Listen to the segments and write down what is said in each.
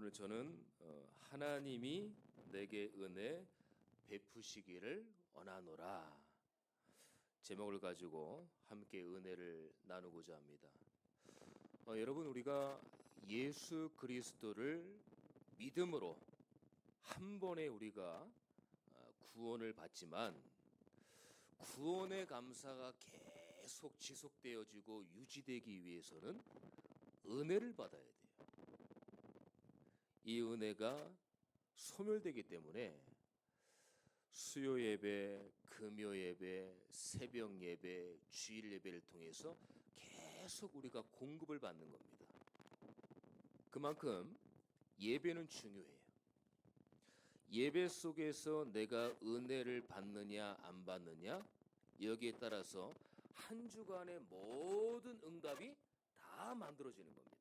오늘 저는 하나님이 내게 은혜 베푸시기를 원하노라 제목을 가지고 함께 은혜를 나누고자 합니다. 여러분, 우리가 예수 그리스도를 믿음으로 한 번에 우리가 구원을 받지만 구원의 감사가 계속 지속되어지고 유지되기 위해서는 은혜를 받아야 돼요. 이 은혜가 소멸되기 때문에 수요 예배, 금요 예배, 새벽 예배, 주일 예배를 통해서 계속 우리가 공급을 받는 겁니다. 그만큼 예배는 중요해요. 예배 속에서 내가 은혜를 받느냐 안 받느냐, 여기에 따라서 한 주간의 모든 응답이 다 만들어지는 겁니다.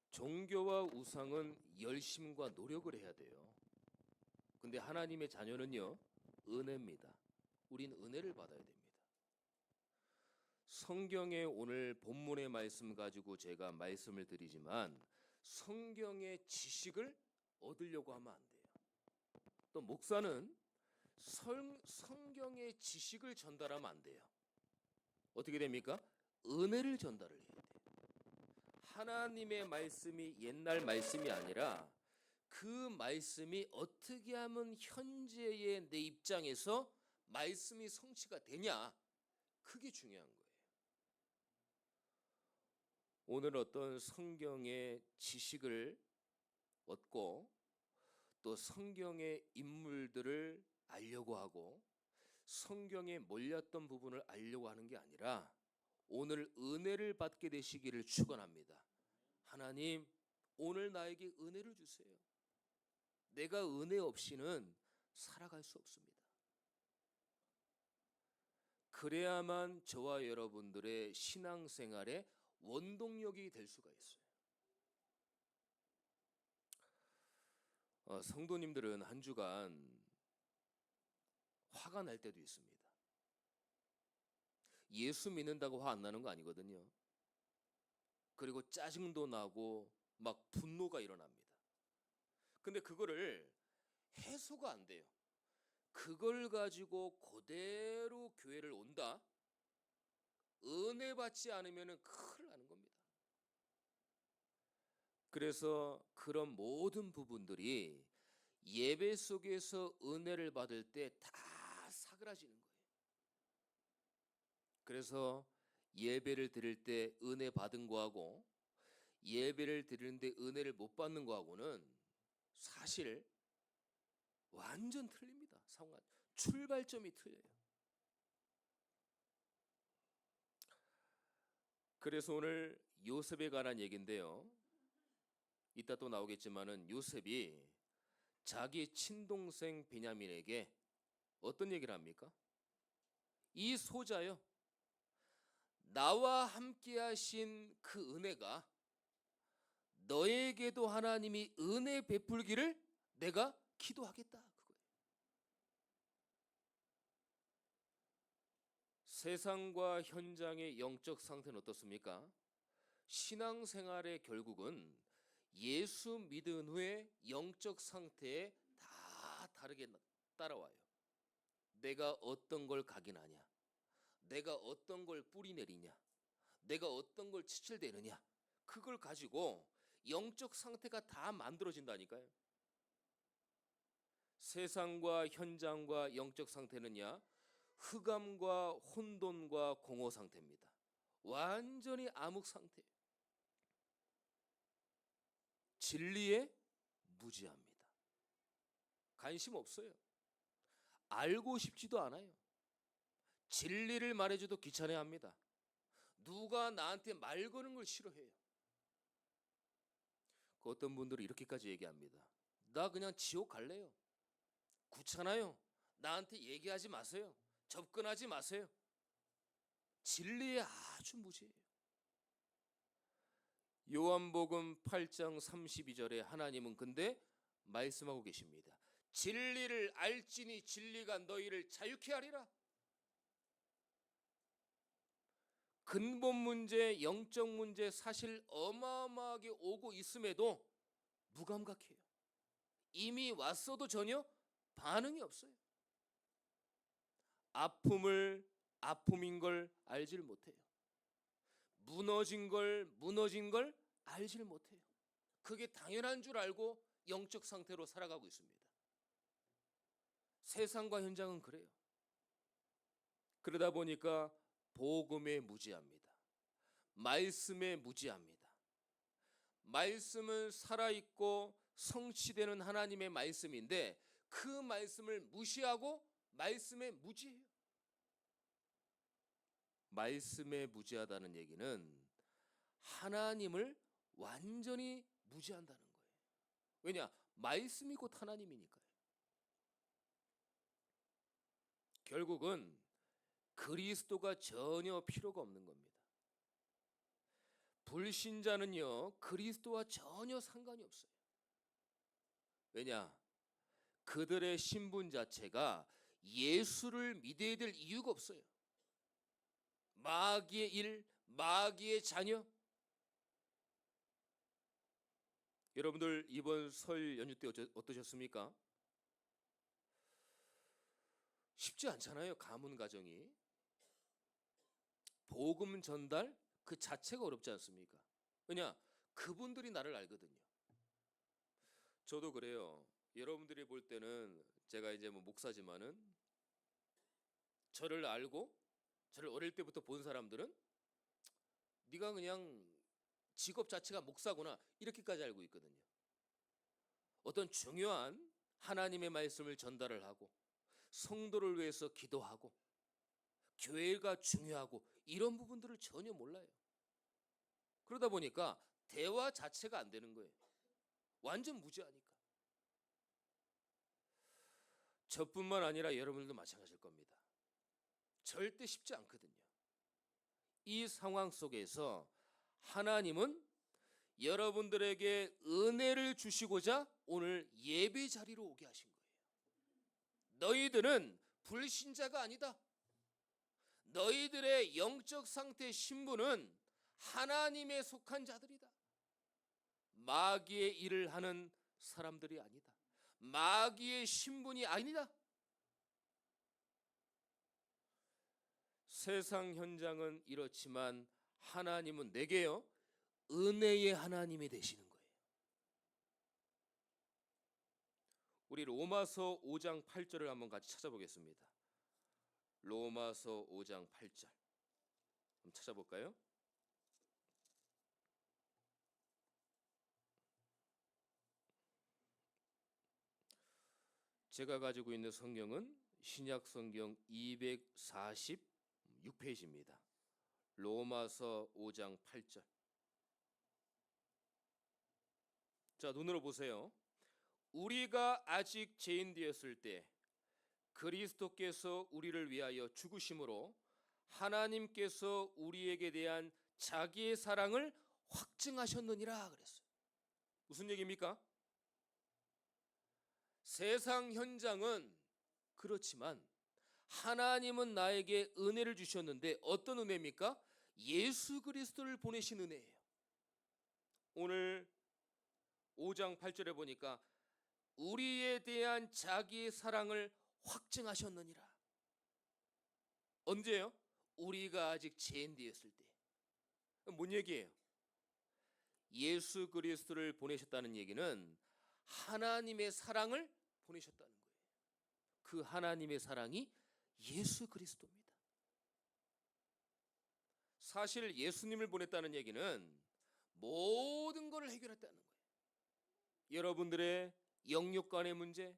종교와 우상은 열심과 노력을 해야 돼요. 근데 하나님의 자녀는요, 은혜입니다. 우린 은혜를 받아야 됩니다. 성경의 오늘 본문의 말씀 가지고 제가 말씀을 드리지만 성경의 지식을 얻으려고 하면 안 돼요. 또 목사는 성경의 지식을 전달하면 안 돼요. 어떻게 됩니까? 은혜를 전달을 해야 돼요. 하나님의 말씀이 옛날 말씀이 아니라 그 말씀이 어떻게 하면 현재의 내 입장에서 말씀이 성취가 되냐, 그게 중요한 거예요. 오늘 어떤 성경의 지식을 얻고 또 성경의 인물들을 알려고 하고 성경에 몰렸던 부분을 알려고 하는 게 아니라 오늘 은혜를 받게 되시기를 축원합니다. 하나님, 오늘 나에게 은혜를 주세요. 내가 은혜 없이는 살아갈 수 없습니다. 그래야만 저와 여러분들의 신앙생활에 원동력이 될 수가 있어요. 성도님들은 한 주간 화가 날 때도 있습니다. 예수 믿는다고 화 안 나는 거 아니거든요. 그리고 짜증도 나고 막 분노가 일어납니다. 근데 그거를 해소가 안 돼요. 그걸 가지고 그대로 교회를 온다? 은혜 받지 않으면 큰일 나는 겁니다. 그래서 그런 모든 부분들이 예배 속에서 은혜를 받을 때 다 사그라지는 거예요. 그래서 예배를 드릴 때 은혜 받은 거하고 예배를 드리는데 은혜를 못 받는 거하고는 사실 완전 틀립니다. 상황 출발점이 틀려요. 그래서 오늘 요셉에 관한 얘기인데요. 이따 또 나오겠지만은 요셉이 자기 친동생 베냐민에게 어떤 얘기를 합니까? 이 소자요, 나와 함께 하신 그 은혜가 너에게도 하나님이 은혜 베풀기를 내가 기도하겠다, 그거예요. 세상과 현장의 영적 상태는 어떻습니까? 신앙생활의 결국은 예수 믿은 후에 영적 상태에 다 다르게 따라와요. 내가 어떤 걸 각인하냐, 내가 어떤 걸 뿌리내리냐, 내가 어떤 걸 치칠대느냐, 그걸 가지고 영적 상태가 다 만들어진다니까요. 세상과 현장과 영적 상태는요, 흑암과 혼돈과 공허 상태입니다. 완전히 암흑 상태예요. 진리에 무지합니다. 관심 없어요. 알고 싶지도 않아요. 진리를 말해줘도 귀찮아합니다. 누가 나한테 말 거는 걸 싫어해요. 어떤 분들은 이렇게까지 얘기합니다. 나 그냥 지옥 갈래요. 귀찮아요. 나한테 얘기하지 마세요. 접근하지 마세요. 진리에 아주 무지해요. 요한복음 8장 32절에 하나님은 근데 말씀하고 계십니다. 진리를 알지니 진리가 너희를 자유케 하리라. 근본 문제, 영적 문제 사실 어마어마하게 오고 있음에도 무감각해요. 이미 왔어도 전혀 반응이 없어요. 아픔을 아픔인 걸 알질 못해요. 무너진 걸 알질 못해요. 그게 당연한 줄 알고 영적 상태로 살아가고 있습니다. 세상과 현장은 그래요. 그러다 보니까 복음에 무지합니다. 말씀에 무지합니다. 말씀은 살아있고 성취되는 하나님의 말씀인데 그 말씀을 무시하고 말씀에 무지해요. 말씀에 무지하다는 얘기는 하나님을 완전히 무지한다는 거예요. 왜냐? 말씀이 곧 하나님이니까요. 결국은 그리스도가 전혀 필요가 없는 겁니다. 불신자는요, 그리스도와 전혀 상관이 없어요. 왜냐? 그들의 신분 자체가 예수를 믿어야 될 이유가 없어요. 마귀의 일, 마귀의 자녀. 여러분들 이번 설 연휴 때 어떠셨습니까? 쉽지 않잖아요. 가문 가정이. 복음 전달 그 자체가 어렵지 않습니까? 왜냐? 그분들이 나를 알거든요. 저도 그래요. 여러분들이 볼 때는 제가 이제 뭐 목사지만은 저를 알고 저를 어릴 때부터 본 사람들은 네가 그냥 직업 자체가 목사구나 이렇게까지 알고 있거든요. 어떤 중요한 하나님의 말씀을 전달을 하고 성도를 위해서 기도하고 교회가 중요하고 이런 부분들을 전혀 몰라요. 그러다 보니까 대화 자체가 안 되는 거예요. 완전 무지하니까. 저뿐만 아니라 여러분들도 마찬가지일 겁니다. 절대 쉽지 않거든요. 이 상황 속에서 하나님은 여러분들에게 은혜를 주시고자 오늘 예배 자리로 오게 하신 거예요. 너희들은 불신자가 아니다. 너희들의 영적 상태 신분은 하나님에 속한 자들이다. 마귀의 일을 하는 사람들이 아니다. 마귀의 신분이 아니다. 세상 현장은 이렇지만 하나님은 내게요 은혜의 하나님이 되시는 거예요. 우리 로마서 5장 8절을 한번 같이 찾아보겠습니다. 로마서 5장 8절 한번 찾아볼까요? 제가 가지고 있는 성경은 신약 성경 246페이지입니다. 로마서 5장 8절. 자, 눈으로 보세요. 우리가 아직 죄인 되었을 때 그리스도께서 우리를 위하여 죽으심으로 하나님께서 우리에게 대한 자기의 사랑을 확증하셨느니라 그랬어요. 무슨 얘기입니까? 세상 현장은 그렇지만 하나님은 나에게 은혜를 주셨는데 어떤 은혜입니까? 예수 그리스도를 보내신 은혜예요. 오늘 5장 8절에 보니까 우리에 대한 자기의 사랑을 확증하셨느니라. 언제요? 우리가 아직 죄인 되었을 때. 뭔 얘기예요? 예수 그리스도를 보내셨다는 얘기는 하나님의 사랑을 보내셨다는 거예요. 그 하나님의 사랑이 예수 그리스도입니다. 사실 예수님을 보냈다는 얘기는 모든 것을 해결했다는 거예요. 여러분들의 영육간의 문제,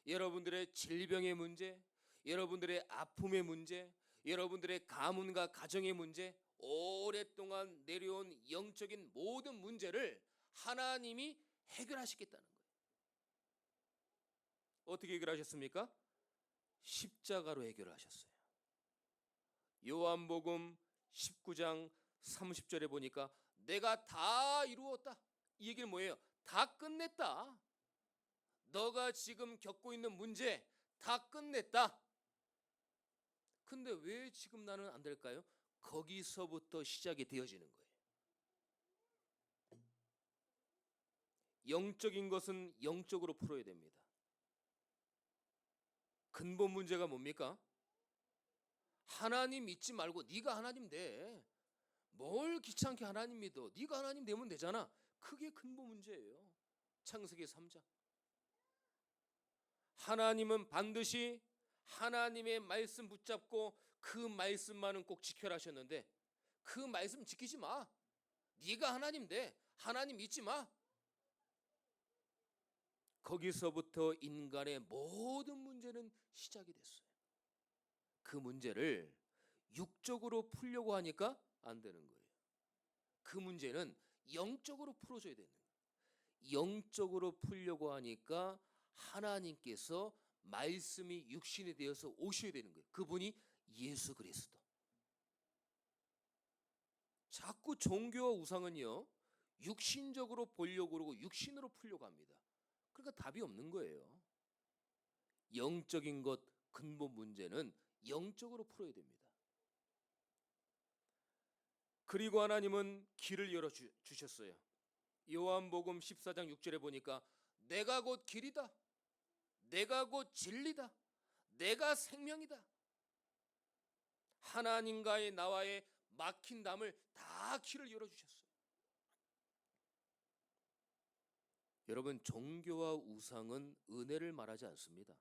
여러분들의 질병의 문제, 여러분들의 아픔의 문제, 여러분들의 가문과 가정의 문제, 오랫동안 내려온 영적인 모든 문제를 하나님이 해결하시겠다는 거예요. 어떻게 해결하셨습니까? 십자가로 해결하셨어요. 요한복음 19장 30절에 보니까 내가 다 이루었다. 이 얘기는 뭐예요? 다 끝냈다. 너가 지금 겪고 있는 문제 다 끝냈다. 근데 왜 지금 나는 안 될까요? 거기서부터 시작이 되어지는 거예요. 영적인 것은 영적으로 풀어야 됩니다. 근본 문제가 뭡니까? 하나님 믿지 말고 네가 하나님 돼. 뭘 귀찮게 하나님 믿어. 네가 하나님 되면 되잖아. 그게 근본 문제예요. 창세기 3장. 하나님은 반드시 하나님의 말씀 붙잡고 그 말씀만은 꼭 지켜라 하셨는데 그 말씀 지키지 마. 네가 하나님 돼. 하나님 믿지 마. 거기서부터 인간의 모든 문제는 시작이 됐어요. 그 문제를 육적으로 풀려고 하니까 안 되는 거예요. 그 문제는 영적으로 풀어줘야 되는 거예요. 영적으로 풀려고 하니까 하나님께서 말씀이 육신이 되어서 오셔야 되는 거예요. 그분이 예수 그리스도. 자꾸 종교와 우상은요, 육신적으로 보려고 그러고 육신으로 풀려고 합니다. 그러니까 답이 없는 거예요. 영적인 것 근본 문제는 영적으로 풀어야 됩니다. 그리고 하나님은 길을 열어 주셨어요. 요한복음 14장 6절에 보니까 내가 곧 길이다. 내가 곧 진리다. 내가 생명이다. 하나님과의 나와의 막힌 담을 다 길을 열어 주셨어요. 여러분, 종교와 우상은 은혜를 말하지 않습니다.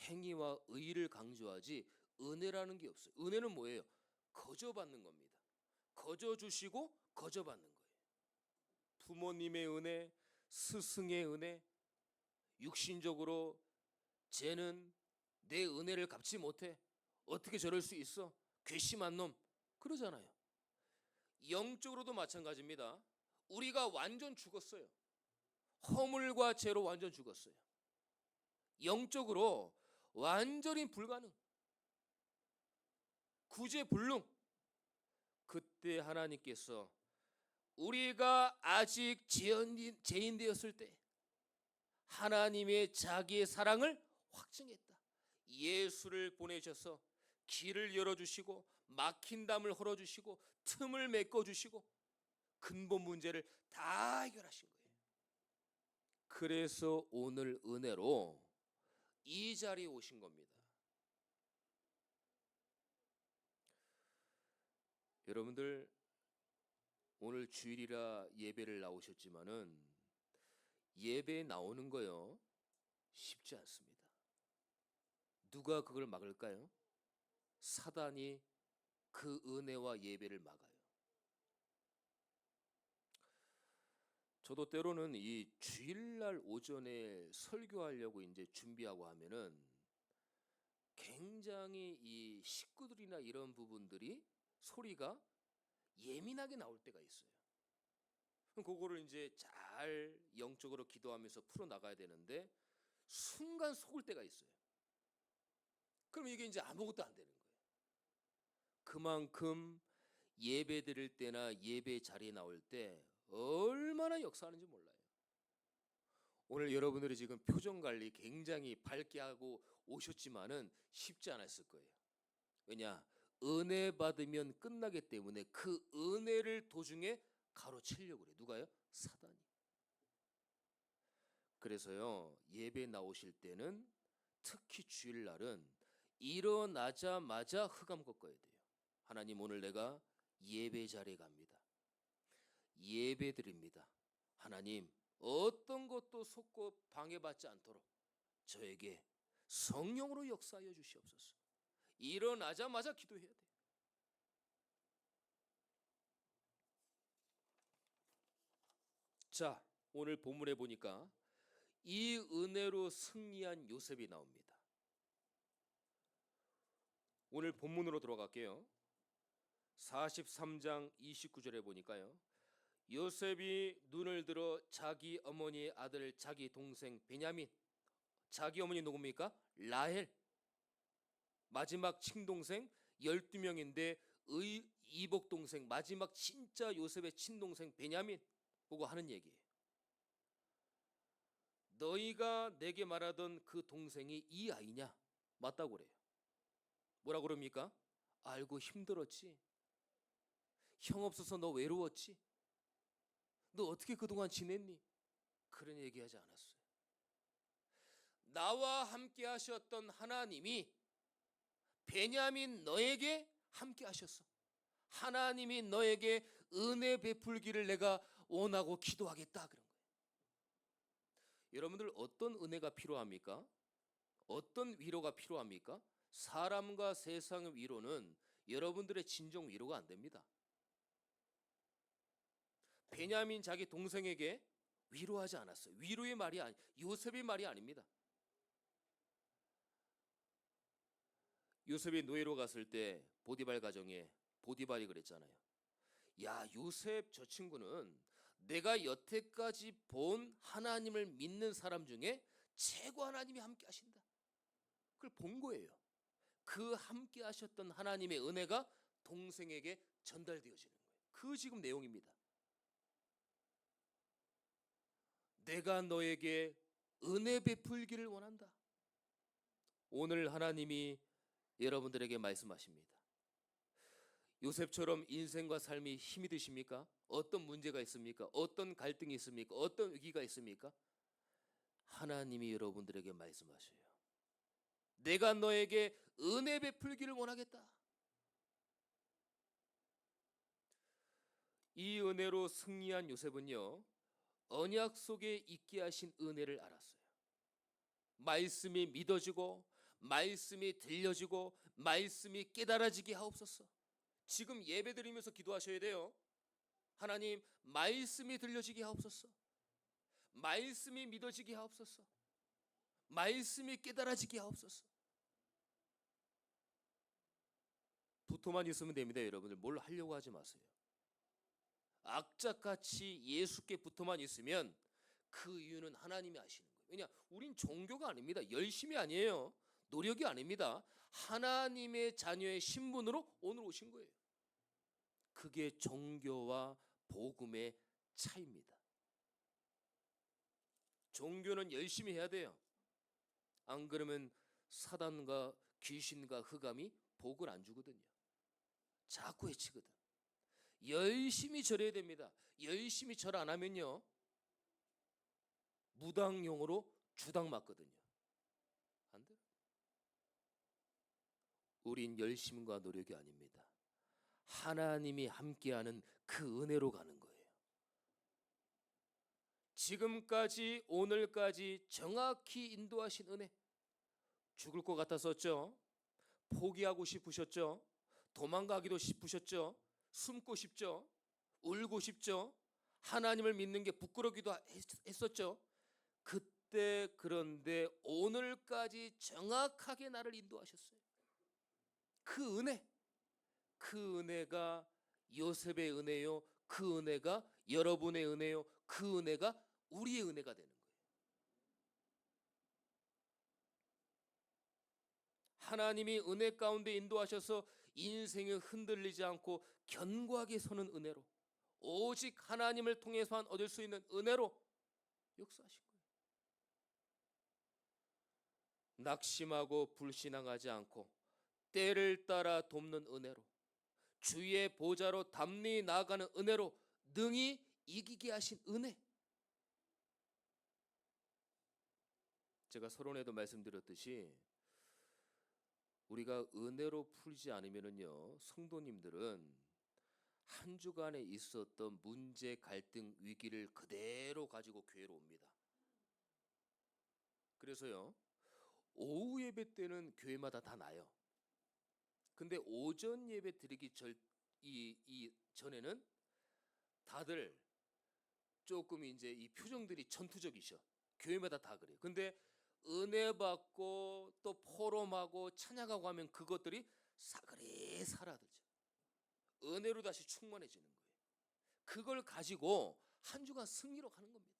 행위와 의를 강조하지 은혜라는 게 없어요. 은혜는 뭐예요? 거저받는 겁니다. 거저 주시고 거저 받는 거예요. 부모님의 은혜, 스승의 은혜, 육신적으로 쟤는 내 은혜를 갚지 못해. 어떻게 저럴 수 있어? 괘씸한 놈. 그러잖아요. 영적으로도 마찬가지입니다. 우리가 완전 죽었어요. 허물과 죄로 완전 죽었어요. 영적으로 완전히 불가능. 구제불능. 그때 하나님께서 우리가 아직 죄인 되었을 때 하나님의 자기의 사랑을 확증했다. 예수를 보내셔서 길을 열어주시고 막힌 담을 헐어주시고 틈을 메꿔주시고 근본 문제를 다 해결하신 거예요. 그래서 오늘 은혜로 이 자리에 오신 겁니다. 여러분들 오늘 주일이라 예배를 나오셨지만은 예배에 나오는 거요 쉽지 않습니다. 누가 그걸 막을까요? 사단이 그 은혜와 예배를 막아요. 저도 때로는 이 주일날 오전에 설교하려고 이제 준비하고 하면은 굉장히 이 식구들이나 이런 부분들이 소리가 예민하게 나올 때가 있어요. 그럼 그거를 이제 잘 영적으로 기도하면서 풀어 나가야 되는데 순간 속을 때가 있어요. 그럼 이게 이제 아무것도 안 되는 거예요. 그만큼 예배 드릴 때나 예배 자리에 나올 때 얼마나 역사하는지 몰라요. 오늘 여러분들이 지금 표정 관리 굉장히 밝게 하고 오셨지만은 쉽지 않았을 거예요. 왜냐? 은혜 받으면 끝나기 때문에 그 은혜를 도중에 가로채려고 그래. 누가요? 사단이. 그래서요, 예배 나오실 때는 특히 주일날은 일어나자마자 흑암 꺾어야 돼요. 하나님, 오늘 내가 예배 자리에 갑니다. 예배 드립니다. 하나님, 어떤 것도 속고 방해받지 않도록 저에게 성령으로 역사하여 주시옵소서. 일어나자마자 기도해야 돼요. 자, 오늘 본문에 보니까 이 은혜로 승리한 요셉이 나옵니다. 오늘 본문으로 들어갈게요. 43장 29절에 보니까요. 요셉이 눈을 들어 자기 어머니의 아들 자기 동생 베냐민, 자기 어머니 누굽니까? 라헬, 마지막 친동생 12명인데 이복 동생, 마지막 진짜 요셉의 친동생 베냐민 보고 하는 얘기예요. 너희가 내게 말하던 그 동생이 이 아이냐? 맞다고 그래요. 뭐라 그럽니까? 알고 힘들었지? 형 없어서 너 외로웠지? 너 어떻게 그동안 지냈니? 그런 얘기하지 않았어요. 나와 함께 하셨던 하나님이 베냐민 너에게 함께 하셨어. 하나님이 너에게 은혜 베풀기를 내가 원하고 기도하겠다 그런 거예요. 여러분들 어떤 은혜가 필요합니까? 어떤 위로가 필요합니까? 사람과 세상의 위로는 여러분들의 진정 위로가 안 됩니다. 베냐민 자기 동생에게 위로하지 않았어요. 위로의 말이 아니, 요셉의 말이 아닙니다. 요셉이 노예로 갔을 때 보디발 가정에 보디발이 그랬잖아요. 야, 요셉 저 친구는 내가 여태까지 본 하나님을 믿는 사람 중에 최고 하나님이 함께 하신다. 그걸 본 거예요. 그 함께 하셨던 하나님의 은혜가 동생에게 전달되어지는 거예요. 그 지금 내용입니다. 내가 너에게 은혜 베풀기를 원한다. 오늘 하나님이 여러분들에게 말씀하십니다. 요셉처럼 인생과 삶이 힘이 드십니까? 어떤 문제가 있습니까? 어떤 갈등이 있습니까? 어떤 위기가 있습니까? 하나님이 여러분들에게 말씀하셔요. 내가 너에게 은혜 베풀기를 원하겠다. 이 은혜로 승리한 요셉은요, 언약 속에 있게 하신 은혜를 알았어요. 말씀이 믿어지고 말씀이 들려지고 말씀이 깨달아지게 하옵소서. 지금 예배드리면서 기도하셔야 돼요. 하나님, 말씀이 들려지게 하옵소서. 말씀이 믿어지게 하옵소서. 말씀이 깨달아지게 하옵소서. 붙어만 있으면 됩니다. 여러분들 뭘 하려고 하지 마세요. 악착같이 예수께 붙어만 있으면 그 이유는 하나님이 아시는 거예요. 왜냐? 우린 종교가 아닙니다. 열심이 아니에요. 노력이 아닙니다. 하나님의 자녀의 신분으로 오늘 오신 거예요. 그게 종교와 복음의 차이입니다. 종교는 열심히 해야 돼요. 안 그러면 사단과 귀신과 흑암이 복을 안 주거든요. 자꾸 해치거든. 열심히 절해야 됩니다. 열심히 절 안 하면요, 무당용으로 주당 맞거든요. 안 돼요. 우린 열심과 노력이 아닙니다. 하나님이 함께하는 그 은혜로 가는 거예요. 지금까지 오늘까지 정확히 인도하신 은혜. 죽을 것 같았었죠. 포기하고 싶으셨죠. 도망가기도 싶으셨죠. 숨고 싶죠. 울고 싶죠. 하나님을 믿는 게 부끄럽기도 했었죠. 그때 그런데 오늘까지 정확하게 나를 인도하셨어요. 그 은혜, 그 은혜가 요셉의 은혜요. 그 은혜가 여러분의 은혜요. 그 은혜가 우리의 은혜가 되는 거예요. 하나님이 은혜 가운데 인도하셔서 인생에 흔들리지 않고 견고하게 서는 은혜로, 오직 하나님을 통해서만 얻을 수 있는 은혜로 역사하신 거예요. 낙심하고 불신앙하지 않고 때를 따라 돕는 은혜로, 주의 보좌로 담대히 나아가는 은혜로 능히 이기게 하신 은혜. 제가 서론에도 말씀드렸듯이 우리가 은혜로 풀지 않으면요, 성도님들은 한 주간에 있었던 문제, 갈등, 위기를 그대로 가지고 교회로 옵니다. 그래서요, 오후 예배 때는 교회마다 다 나요. 근데 오전 예배 드리기 전에는 다들 조금 이제 이 표정들이 전투적이셔. 교회마다 다 그래요. 근데 은혜 받고 또 포럼하고 찬양하고 하면 그것들이 사그리 사라들죠. 은혜로 다시 충만해지는 거예요. 그걸 가지고 한 주간 승리로 가는 겁니다.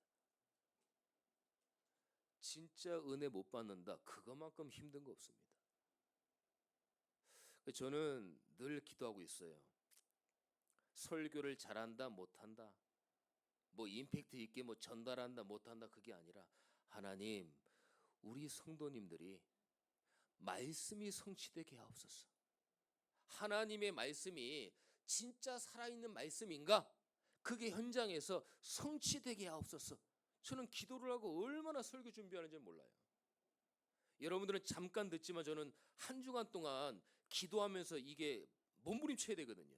진짜 은혜 못 받는다, 그것만큼 힘든 거 없습니다. 저는 늘 기도하고 있어요. 설교를 잘한다 못한다, 뭐 임팩트 있게 뭐 전달한다 못한다, 그게 아니라 하나님, 우리 성도님들이 말씀이 성취되게 하옵소서. 하나님의 말씀이 진짜 살아있는 말씀인가? 그게 현장에서 성취되게 하옵소서. 저는 기도를 하고 얼마나 설교 준비하는지 몰라요. 여러분들은 잠깐 듣지만 저는 한 주간 동안 기도하면서 이게 몸부림쳐야 되거든요.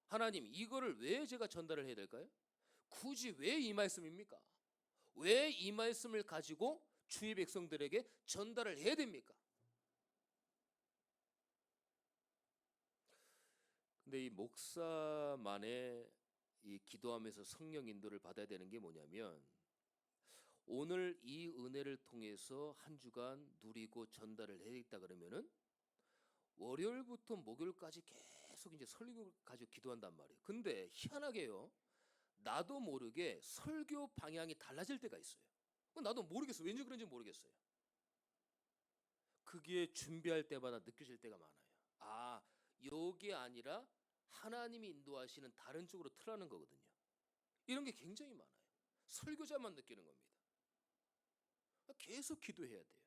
하나님, 이거를 왜 제가 전달을 해야 될까요? 굳이 왜 이 말씀입니까? 왜 이 말씀을 가지고 주의 백성들에게 전달을 해야 됩니까? 근데 이 목사만의 이 기도하면서 성령 인도를 받아야 되는 게 뭐냐면, 오늘 이 은혜를 통해서 한 주간 누리고 전달을 해야겠다 그러면은 월요일부터 목요일까지 계속 이제 설교 가지고 기도한단 말이에요. 근데 희한하게요, 나도 모르게 설교 방향이 달라질 때가 있어요. 나도 모르겠어. 왠지 그런지 모르겠어요. 그게 준비할 때마다 느껴질 때가 많아요. 아, 요게 아니라 하나님이 인도하시는 다른 쪽으로 틀라는 거거든요. 이런 게 굉장히 많아요. 설교자만 느끼는 겁니다. 계속 기도해야 돼요.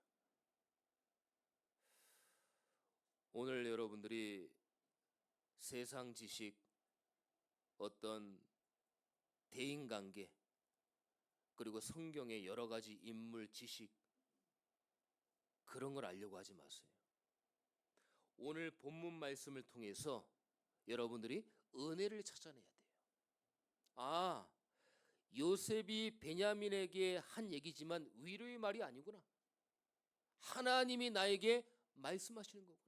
오늘 여러분들이 세상 지식, 어떤 대인관계, 그리고 성경의 여러 가지 인물 지식, 그런 걸 알려고 하지 마세요. 오늘 본문 말씀을 통해서 여러분들이 은혜를 찾아내야 돼요. 아, 요셉이 베냐민에게 한 얘기지만 위로의 말이 아니구나. 하나님이 나에게 말씀하시는 거구나.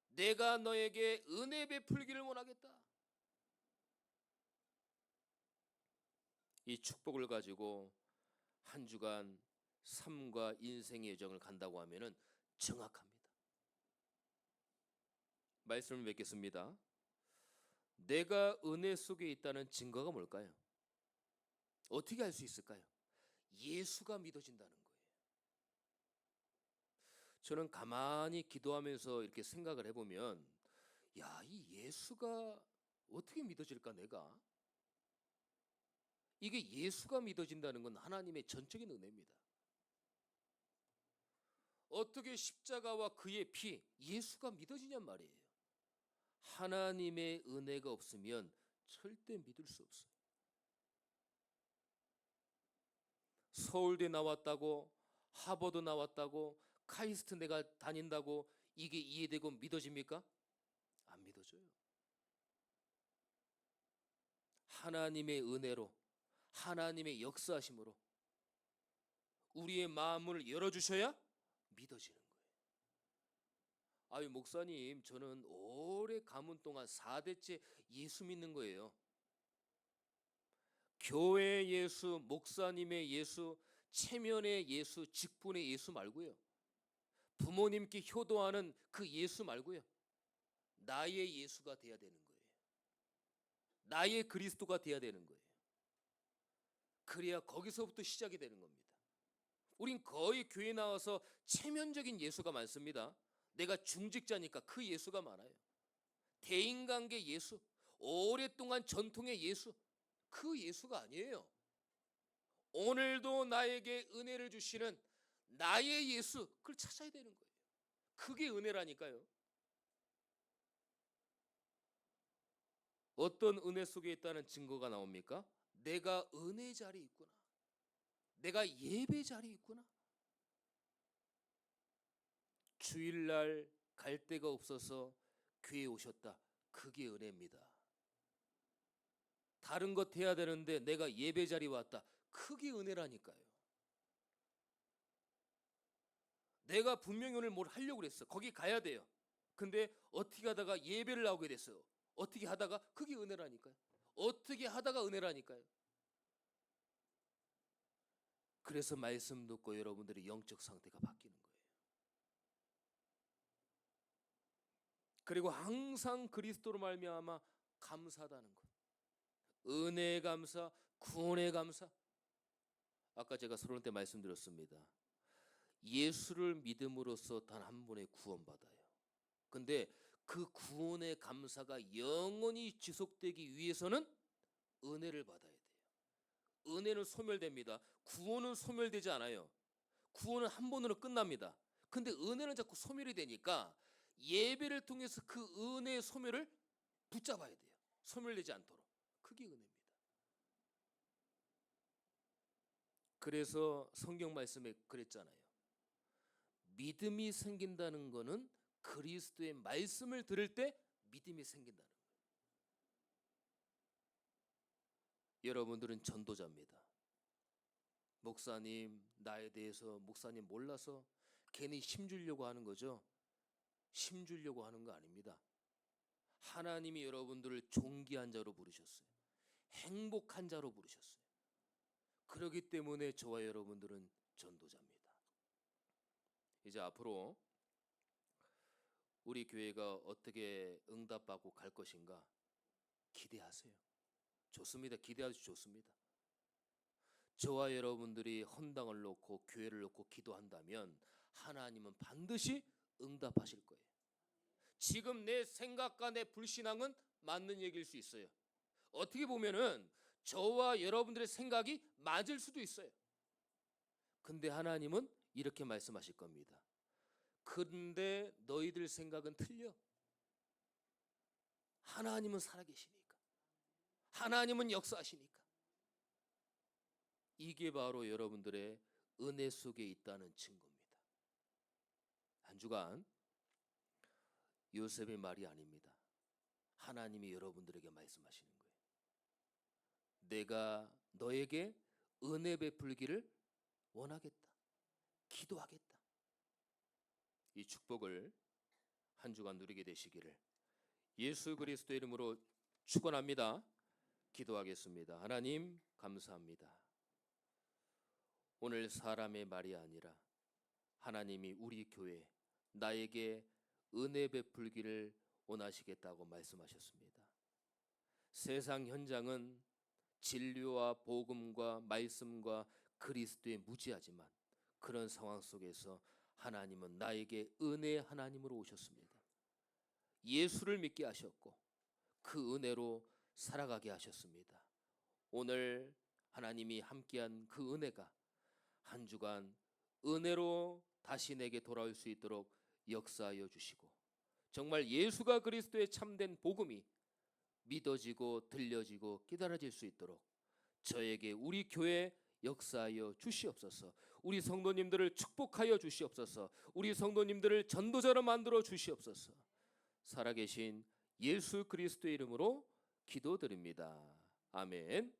내가 너에게 은혜 베풀기를 원하겠다. 이 축복을 가지고 한 주간 삶과 인생의 여정을 간다고 하면은 정확합니다. 말씀을 맺겠습니다. 내가 은혜 속에 있다는 증거가 뭘까요? 어떻게 알 수 있을까요? 예수가 믿어진다는 거예요. 저는 가만히 기도하면서 이렇게 생각을 해보면, 야, 이 예수가 어떻게 믿어질까 내가? 이게 예수가 믿어진다는 건 하나님의 전적인 은혜입니다. 어떻게 십자가와 그의 피, 예수가 믿어지냔 말이에요. 하나님의 은혜가 없으면 절대 믿을 수 없어요. 서울대 나왔다고, 하버드 나왔다고, 카이스트 내가 다닌다고 이게 이해되고 믿어집니까? 안 믿어져요. 하나님의 은혜로, 하나님의 역사하심으로 우리의 마음을 열어주셔야 믿어지는 거예요. 아유, 목사님, 저는 오래 가문 동안 4대째 예수 믿는 거예요. 교회 예수, 목사님의 예수, 체면의 예수, 직분의 예수 말고요. 부모님께 효도하는 그 예수 말고요. 나의 예수가 돼야 되는 거예요. 나의 그리스도가 돼야 되는 거예요. 그래야 거기서부터 시작이 되는 겁니다. 우린 거의 교회 나와서 체면적인 예수가 많습니다. 내가 중직자니까 그 예수가 많아요. 대인관계 예수, 오랫동안 전통의 예수, 그 예수가 아니에요. 오늘도 나에게 은혜를 주시는 나의 예수, 그걸 찾아야 되는 거예요. 그게 은혜라니까요. 어떤 은혜 속에 있다는 증거가 나옵니까? 내가 은혜 자리에 있구나. 내가 예배 자리에 있구나. 주일날 갈 데가 없어서 교회에 오셨다. 그게 은혜입니다. 다른 것 해야 되는데 내가 예배 자리에 왔다. 그게 은혜라니까요. 내가 분명히 오늘 뭘 하려고 그랬어. 거기 가야 돼요. 근데 어떻게 하다가 예배를 나오게 됐어요. 어떻게 하다가 그게 은혜라니까요. 어떻게 하다가 은혜라니까요. 그래서 말씀 듣고 여러분들의 영적 상태가 바뀌는 거예요. 그리고 항상 그리스도로 말미암아 감사하다는 것. 은혜의 감사, 구원의 감사. 아까 제가 서론 때 말씀드렸습니다. 예수를 믿음으로써 단 한 번에 구원받아요. 근데 그 구원의 감사가 영원히 지속되기 위해서는 은혜를 받아야 돼요. 은혜는 소멸됩니다. 구원은 소멸되지 않아요. 구원은 한 번으로 끝납니다. 근데 은혜는 자꾸 소멸이 되니까 예배를 통해서 그 은혜의 소멸을 붙잡아야 돼요. 소멸되지 않도록. 그게 은혜입니다. 그래서 성경 말씀에 그랬잖아요. 믿음이 생긴다는 거는 그리스도의 말씀을 들을 때 믿음이 생긴다는 거예요. 여러분들은 전도자입니다. 목사님, 나에 대해서 목사님 몰라서 괜히 힘주려고 하는 거죠. 힘주려고 하는 거 아닙니다. 하나님이 여러분들을 존귀한 자로 부르셨어요. 행복한 자로 부르셨어요. 그렇기 때문에 저와 여러분들은 전도자입니다. 이제 앞으로 우리 교회가 어떻게 응답받고 갈 것인가 기대하세요. 좋습니다. 기대하셔도 좋습니다. 저와 여러분들이 헌당을 놓고 교회를 놓고 기도한다면 하나님은 반드시 응답하실 거예요. 지금 내 생각과 내 불신앙은 맞는 얘기일 수 있어요. 어떻게 보면은 저와 여러분들의 생각이 맞을 수도 있어요. 근데 하나님은 이렇게 말씀하실 겁니다. 근데 너희들 생각은 틀려. 하나님은 살아계시니까. 하나님은 역사하시니까. 이게 바로 여러분들의 은혜 속에 있다는 증거입니다. 한 주간 요셉의 말이 아닙니다. 하나님이 여러분들에게 말씀하시는 거예요. 내가 너에게 은혜 베풀기를 원하겠다. 기도하겠다. 이 축복을 한 주간 누리게 되시기를 예수 그리스도의 이름으로 축원합니다. 기도하겠습니다. 하나님 감사합니다. 오늘 사람의 말이 아니라 하나님이 우리 교회 나에게 은혜 베풀기를 원하시겠다고 말씀하셨습니다. 세상 현장은 진리와 복음과 말씀과 그리스도에 무지하지만 그런 상황 속에서 하나님은 나에게 은혜의 하나님으로 오셨습니다. 예수를 믿게 하셨고 그 은혜로 살아가게 하셨습니다. 오늘 하나님이 함께한 그 은혜가 한 주간 은혜로 다시 내게 돌아올 수 있도록 역사하여 주시고 정말 예수가 그리스도의 참된 복음이 믿어지고 들려지고 깨달아질 수 있도록 저에게 우리 교회 역사하여 주시옵소서. 우리 성도님들을 축복하여 주시옵소서. 우리 성도님들을 전도자로 만들어 주시옵소서. 살아계신 예수 그리스도의 이름으로 기도드립니다. 아멘.